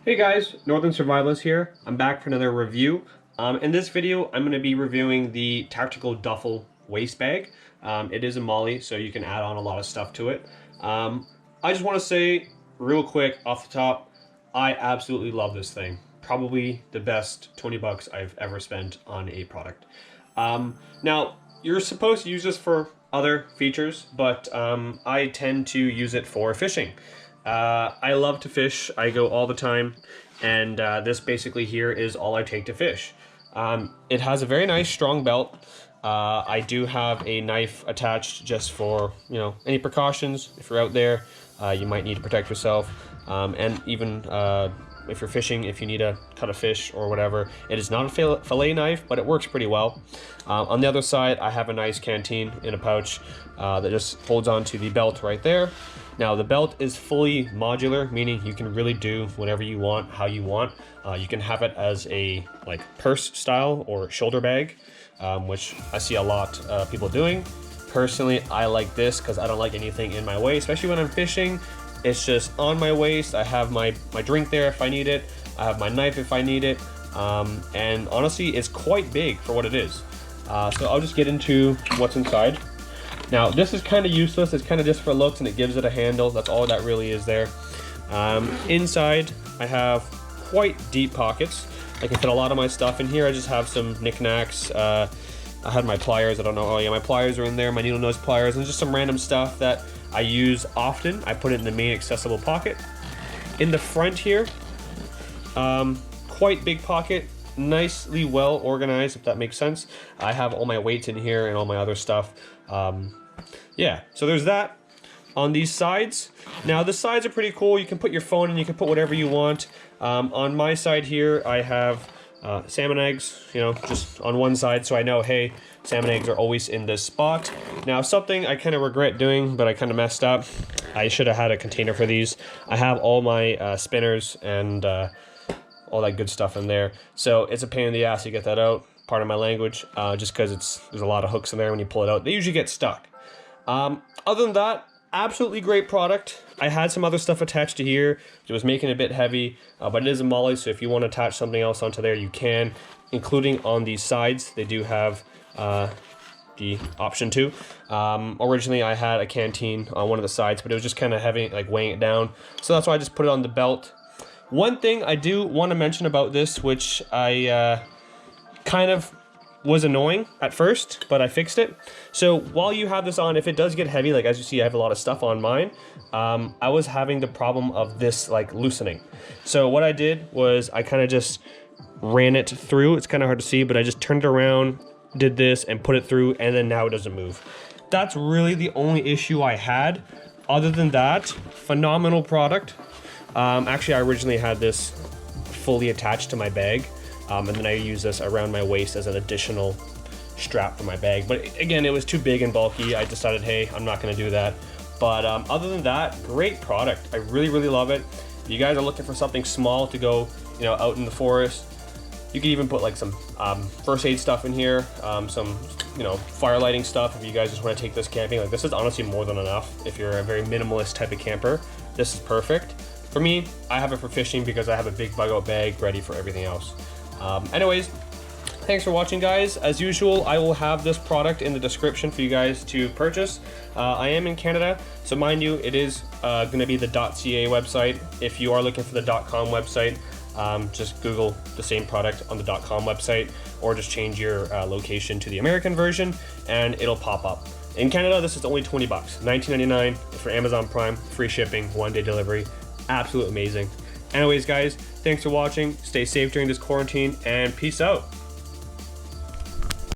Hey guys, Northern Survivalist here. I'm back for another review. In this video, I'm going to be reviewing the Tactical Duffel waist bag. It is a molly, so you can add on a lot of stuff to it. I just want to say real quick off the top, I absolutely love this thing. Probably the best 20 bucks I've ever spent on a product. Now, you're supposed to use this for other features, but I tend to use it for fishing. I love to fish. I go all the time, and this basically here is all I take to fish. It has a very nice strong belt. I do have a knife attached just for, any precautions. If you're out there, you might need to protect yourself. And even if you're fishing, if you need to cut a fish or whatever. It is not a fillet knife, but it works pretty well. On the other side, I have a nice canteen in a pouch that just holds on to the belt right there. Now the belt is fully modular, meaning you can really do whatever you want, how you want. You can have it as a purse style or shoulder bag, which I see a lot of people doing. Personally, I like this because I don't like anything in my way, especially when I'm fishing. It's just on my waist. I have my drink there if I need it. I have my knife if I need it. And honestly, it's quite big for what it is. So I'll just get into what's inside. Now, this is kind of useless. It's kind of just for looks, and it gives it a handle. That's all that really is there. Inside, I have quite deep pockets. I can fit a lot of my stuff in here. I just have some knickknacks. I had my pliers. I don't know. Oh yeah, my pliers are in there. My needle nose pliers, and just some random stuff that I use often. I put it in the main accessible pocket. In the front here, quite big pocket. Nicely well organized, if that makes sense. I have all my weights in here and all my other stuff. Yeah, so there's that. On these sides, now the sides are pretty cool. You can put your phone in, you can put whatever you want. On my side here, I have salmon eggs, just on one side, so I know, hey, salmon eggs are always in this spot. Now, something I kind of regret doing, but I kind of messed up. I should have had a container for these. I have all my spinners and all that good stuff in there. So it's a pain in the ass to get that out. Part of my language, just because there's a lot of hooks in there when you pull it out. They usually get stuck. Other than that, absolutely great product. I had some other stuff attached to here. It was making it a bit heavy, but it is a molly, so if you want to attach something else onto there, you can, including on these sides. They do have the option to. Originally, I had a canteen on one of the sides, but it was just kind of heavy, weighing it down. So that's why I just put it on the belt. One thing I do want to mention about this, which I kind of was annoying at first, but I fixed it. So while you have this on, if it does get heavy, as you see, I have a lot of stuff on mine. I was having the problem of this loosening. So what I did was I kind of just ran it through. It's kind of hard to see, but I just turned it around, did this, and put it through, and then now it doesn't move. That's really the only issue I had. Other than that, phenomenal product. Actually, I originally had this fully attached to my bag. And then I use this around my waist as an additional strap for my bag. But again, it was too big and bulky. I decided, hey, I'm not going to do that. But other than that, great product. I really, really love it. If you guys are looking for something small to go, out in the forest, you can even put some first aid stuff in here, some, fire lighting stuff. If you guys just want to take this camping, this is honestly more than enough. If you're a very minimalist type of camper, this is perfect. For me, I have it for fishing because I have a big bug out bag ready for everything else. Anyways, thanks for watching, guys. As usual, I will have this product in the description for you guys to purchase. I am in Canada, so mind you, it is going to be the .ca website. If you are looking for the .com website, just Google the same product on the .com website, or just change your location to the American version, and it'll pop up. In Canada, this is only 20 bucks, $19.99 for Amazon Prime, free shipping, 1-day delivery. Absolutely amazing. Anyways, guys, thanks for watching. Stay safe during this quarantine, and peace out.